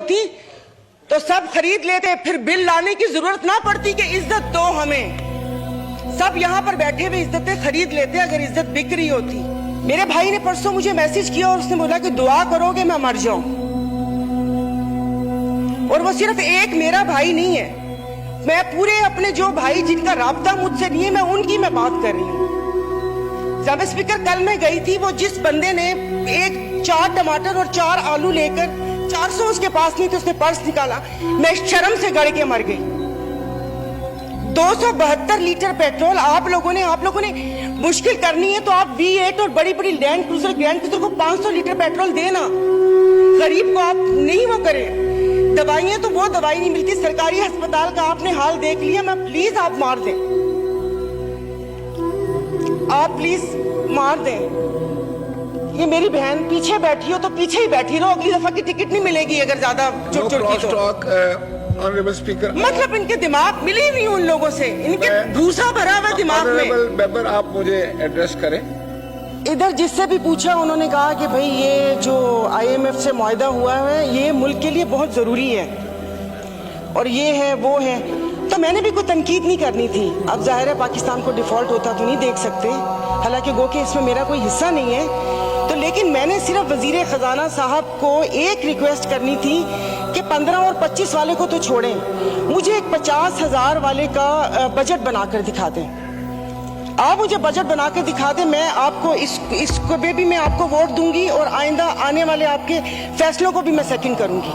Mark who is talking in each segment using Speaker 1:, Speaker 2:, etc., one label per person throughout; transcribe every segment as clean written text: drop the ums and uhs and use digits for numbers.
Speaker 1: थी तो सब खरीद लेते, फिर बिल लाने की जरूरत ना पड़ती कि इज्जत दो हमें। सब यहाँ पर बैठे हुए इज्जतें खरीद लेते अगर इज्जत बिक रही होती। मेरे भाई ने परसों मुझे मैसेज किया और उसने बोला कि दुआ करोगे मैं मर जाऊं। और वो सिर्फ एक मेरा भाई नहीं है, मैं पूरे अपने जो भाई जिनका राब्ता मुझसे नहीं है मैं उनकी मैं बात कर रही हूँ। जब स्पीकर कल मैं गई थी, वो जिस बंदे ने 4 टमाटर और 4 आलू लेकर 400 उसके पास नहीं थे, उसने पर्स निकाला, मैं शर्म से गड़ के मर गई। 272 लीटर पेट्रोल आप लोगों ने मुश्किल करनी है तो आप V8 और बड़ी बड़ी ग्रैंड क्रूजर को 500 लीटर पेट्रोल देना। गरीब को आप नहीं वो करें। दवाइयां तो वो दवाई नहीं मिलती। सरकारी अस्पताल का आपने हाल देख लिया। मैं प्लीज आप मार दें, आप प्लीज मार दें। ये मेरी बहन पीछे बैठी हो तो पीछे ही बैठी रहो, अगली दफा की टिकट नहीं मिलेगी अगर ज्यादा चुट की तो।
Speaker 2: ऑनरेबल स्पीकर,
Speaker 1: मतलब इनके दिमाग मिले ही नहीं उन लोगों से, इनके भूसा भरा हुआ दिमाग में।
Speaker 2: मेंबर आप मुझे एड्रेस करें।
Speaker 1: इधर जिससे भी पूछा उन्होंने कहा कि भाई ये जो IMF से मुआहदा हुआ है ये मुल्क के लिए बहुत जरूरी है और ये है वो है, तो मैंने भी कोई तनकीद नहीं करनी थी। अब जाहिर है पाकिस्तान को डिफॉल्ट होता तो नहीं देख सकते, हालांकि गो के इसमें मेरा कोई हिस्सा नहीं है, तो लेकिन मैंने सिर्फ वजीर खजाना साहब को एक रिक्वेस्ट करनी थी कि 15 और 25 वाले को तो छोड़ें, मुझे एक 50,000 वाले का बजट बनाकर दिखा दें। आप मुझे बजट बनाकर दिखा दें, मैं आपको इसको भी मैं आपको वोट दूंगी और आइंदा आने वाले आपके फैसलों को भी मैं सेकंड करूंगी।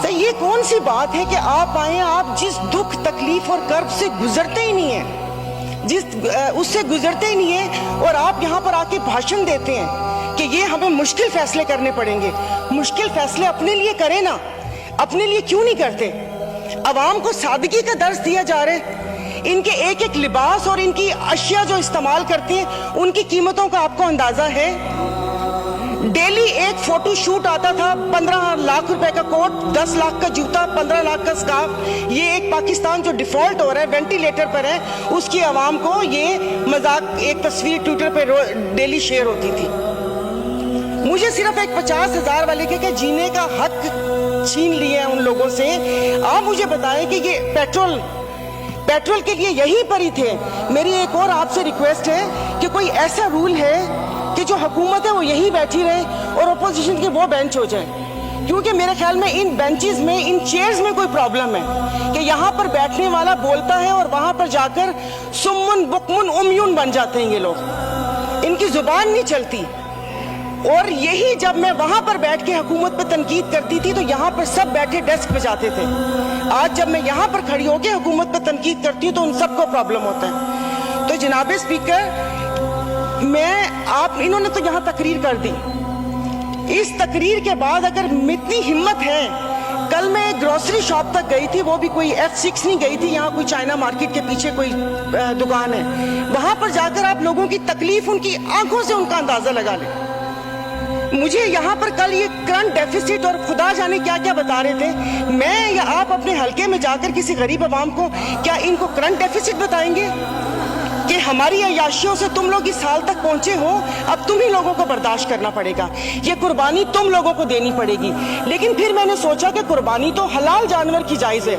Speaker 1: तो ये कौन सी बात है कि आप आए, आप जिस दुख तकलीफ और कर्ब से गुजरते ही नहीं है, उससे गुजरते ही नहीं है, और आप यहाँ पर आके भाषण देते हैं कि ये हमें मुश्किल फैसले करने पड़ेंगे। मुश्किल फैसले अपने लिए करें ना, अपने लिए क्यों नहीं करते? अवाम को सादगी का दर्स दिया जा रहा है। इनके एक एक लिबास और इनकी अशिया जो इस्तेमाल करती हैं उनकी कीमतों का आपको अंदाजा है? डेली एक फोटो शूट आता था, 15 लाख रुपए का कोट, 10 लाख का जूता, 15 लाख का स्कार्फ। ये एक पाकिस्तान जो डिफॉल्ट हो रहा है, वेंटिलेटर पर है, उसकी आवाम को ये मजाक एक तस्वीर ट्विटर पे डेली शेयर होती थी। मुझे सिर्फ एक 50,000 वाले के जीने का हक छीन लिया है उन लोगों से। आप मुझे बताएं कि ये पेट्रोल के लिए यहीं पर ही थे। मेरी एक और आपसे रिक्वेस्ट है कि कोई ऐसा रूल है कि जो हुकूमत है वो यहीं बैठी रहे और अपोजिशन के वो बेंच हो जाए, क्योंकि मेरे ख्याल में इन बेंचेस में, इन चेयर्स में कोई प्रॉब्लम है कि यहाँ पर बैठने वाला बोलता है और वहां पर जाकर सुम्मुन बुकमुन उम्यून बन जाते हैं ये लोग, इनकी जुबान नहीं चलती। और यही जब मैं वहां पर बैठ के हुकूमत पे तनकीद करती थी तो यहाँ पर सब बैठे डेस्क पे जाते थे। आज जब मैं यहाँ पर खड़ी होकर हुकूमत पे तनकीद करती हूँ तो उन सबको प्रॉब्लम होता है। तो जनाब स्पीकर, इन्होंने तो यहाँ तकरीर कर दी। इस तकरीर के बाद अगर इतनी हिम्मत है, कल मैं एक ग्रोसरी शॉप तक गई थी, वो भी कोई F6 नहीं गई थी, यहाँ कोई चाइना मार्केट के पीछे कोई दुकान है, वहां पर जाकर आप लोगों की तकलीफ, उनकी आंखों से उनका अंदाजा लगा लें। मुझे यहाँ पर कल ये करंट डेफिसिट और खुदा जाने क्या क्या बता रहे थे। मैं या आप अपने हलके में जाकर किसी गरीब आवाम को क्या इनको करंट डेफिसिट बताएंगे कि हमारी अयाशियों से तुम लोग इस हाल तक पहुंचे हो, अब तुम ही लोगों को बर्दाश्त करना पड़ेगा, ये कुर्बानी तुम लोगों को देनी पड़ेगी। लेकिन फिर मैंने सोचा कि कुर्बानी तो हलाल जानवर की जायज है,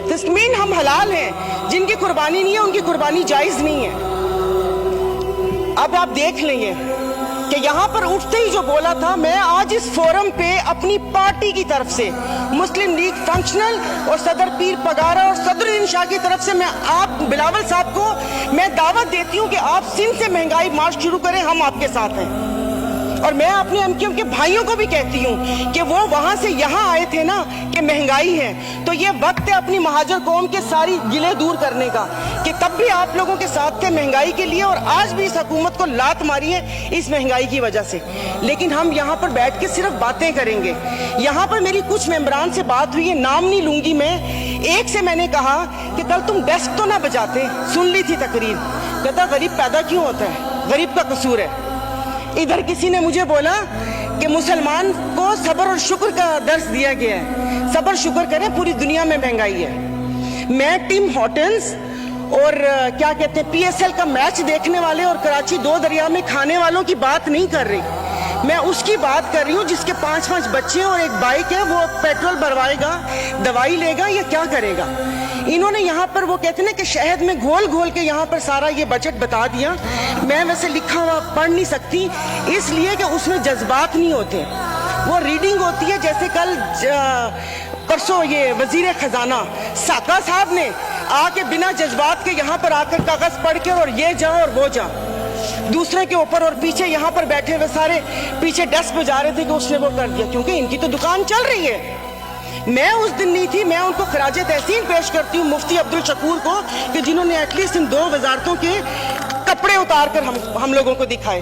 Speaker 1: तस्मीन हम हलाल हैं, जिनकी कुर्बानी नहीं है उनकी कुर्बानी जायज नहीं है। अब आप देख लेंगे कि यहाँ पर उठते ही जो बोला था, मैं आज इस फोरम पे अपनी पार्टी की तरफ से, मुस्लिम लीग फंक्शनल और सदर पीर पगारा और सदरुद्दीन शाह की तरफ से, मैं आप बिलावल साहब को मैं दावत देती हूँ कि आप सिंध से महंगाई मार्च शुरू करें, हम आपके साथ हैं। और मैं अपने MQM के भाइयों को भी कहती हूँ कि वो वहां से यहाँ आए थे ना कि महंगाई है, तो ये वक्त है अपनी महाजर कौम के सारी गिले दूर करने का, कि तब भी आप लोगों के साथ थे महंगाई के लिए और आज भी इस हुकूमत को लात मारी है इस महंगाई की वजह से। लेकिन हम यहाँ पर बैठ के सिर्फ बातें करेंगे। यहाँ पर मेरी कुछ मेंबरान से बात हुई है, नाम नहीं लूंगी मैं। एक से मैंने कहा कि कल तुम डेस्क तो ना बजाते, सुन ली थी तकरीर, कहता गरीब पैदा क्यों होता है, गरीब का कसूर है। इधर किसी ने मुझे बोला कि मुसलमान को सब्र और शुक्र का दर्स दिया गया है, सब्र शुक्र करें, पूरी दुनिया में महंगाई है। मैं टिम हॉर्टन्स और क्या कहते हैं PSL का मैच देखने वाले और कराची 2 दरिया में खाने वालों की बात नहीं कर रही। मैं उसकी बात कर रही हूँ जिसके 5-5 बच्चे और एक बाइक है। वो पेट्रोल भरवाएगा, दवाई लेगा या क्या करेगा? इन्होंने यहाँ पर वो कहते हैं कि शहद में घोल घोल के यहाँ पर सारा ये बजट बता दिया। मैं वैसे लिखा हुआ पढ़ नहीं सकती, इसलिए कि उसमें जज्बात नहीं होते। वो रीडिंग होती है। जैसे कल परसों ये वजीर खजाना साका साहब ने आके बिना जज्बात के यहाँ पर आकर कागज पढ़ के और ये जा और वो जा दूसरे के ऊपर, और पीछे यहाँ पर बैठे हुए सारे पीछे डेस्क पे जा रहे थे कि उसने वो कर दिया, क्योंकि इनकी तो दुकान चल रही है। मैं उस दिन नहीं थी। मैं उनको खराजे तहसीन पेश करती हूँ मुफ्ती अब्दुल शकूर को कि जिन्होंने एटलीस्ट इन 2 वजारतों के कपड़े उतार कर हम लोगों को दिखाए।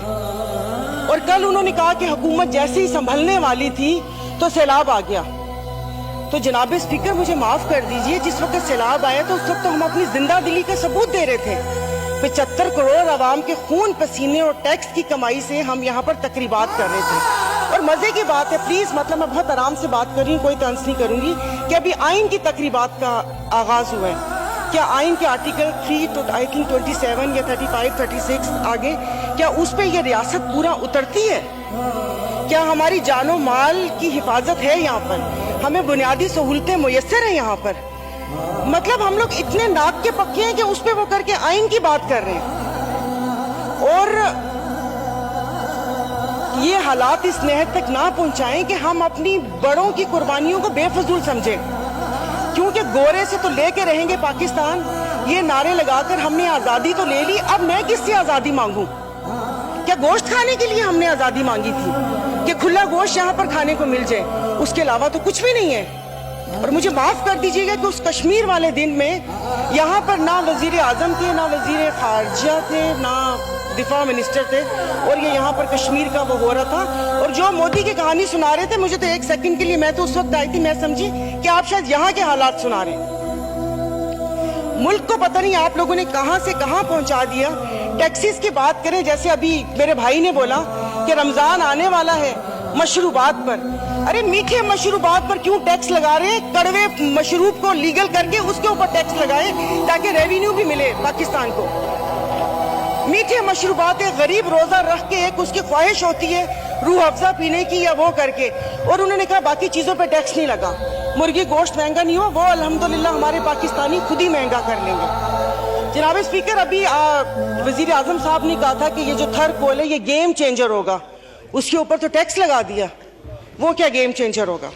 Speaker 1: और कल उन्होंने कहा कि हुकूमत जैसे ही संभलने वाली थी तो सैलाब आ गया। तो जनाब स्पीकर मुझे माफ कर दीजिए, जिस वक्त सैलाब आया तो उस वक्त तो हम अपनी जिंदा दिली का सबूत दे रहे थे। 75 करोड़ आवाम के खून पसीने और टैक्स की कमाई से हम यहाँ पर तकरीबात कर रहे थे। और मजे की बात है, प्लीज मतलब मैं बहुत आराम से बात कर रही हूँ, कोई तंज नहीं करूंगी, कि अभी आइन की तकरीबात का आगाज हुआ है। क्या आइन के आर्टिकल 3 तो आई थिंक 27 या 35, 36 आगे, क्या उस पे ये रियासत पूरा उतरती है? क्या हमारी जानो माल की हिफाजत है यहाँ पर? हमें बुनियादी सहूलतें मुयस्सर है यहाँ पर? मतलब हम लोग इतने नाक के पक्के हैं कि उस पे वो करके आइन की बात कर रहे हैं। और ये हालात इस नहद तक ना पहुंचाएं कि हम अपनी बड़ों की कुर्बानियों को बेफजूल समझें, क्योंकि गोरे से तो लेके रहेंगे पाकिस्तान, ये नारे लगाकर हमने आजादी तो ले ली, अब मैं किससे आजादी मांगूं? क्या गोश्त खाने के लिए हमने आजादी मांगी थी कि खुला गोश्त यहाँ पर खाने को मिल जाए? उसके अलावा तो कुछ भी नहीं है। और मुझे माफ कर दीजिएगा कि उस कश्मीर वाले दिन में यहाँ पर ना वजीर आजम थे, ना वजीर खारजा थे, ना दिफा मिनिस्टर थे, और ये यहाँ पर कश्मीर का वो हो रहा था। और जो मोदी की कहानी सुना रहे थे, मुझे तो एक सेकंड के लिए, मैं तो उस वक्त आई थी, मैं समझी कि आप शायद यहाँ के हालात सुना रहे हैं। मुल्क को पता नहीं आप लोगों ने कहां से कहां पहुंचा दिया। टैक्सीज की बात करें, जैसे अभी मेरे भाई ने बोला कि रमजान आने वाला है, मशरूबात पर, अरे मीठे मशरूबात पर क्यों टैक्स लगा रहे हैं? कड़वे मशरूब को लीगल करके उसके ऊपर टैक्स लगाए ताकि रेवेन्यू भी मिले पाकिस्तान को। मीठे मशरूबात गरीब रोजा रख के एक उसकी ख्वाहिश होती है रूह अफ़ज़ा पीने की या वो करके, और उन्होंने कहा बाकी चीजों पे टैक्स नहीं लगा। मुर्गी गोश्त महंगा नहीं हो, वो अल्हम्दुलिल्लाह हमारे पाकिस्तानी खुद ही महंगा कर लेंगे। जनाब स्पीकर, अभी वजीर आजम साहब ने कहा था कि ये जो थर कोल है ये गेम चेंजर होगा, उसके ऊपर तो टैक्स लगा दिया। वो क्या गेम चेंजर होगा?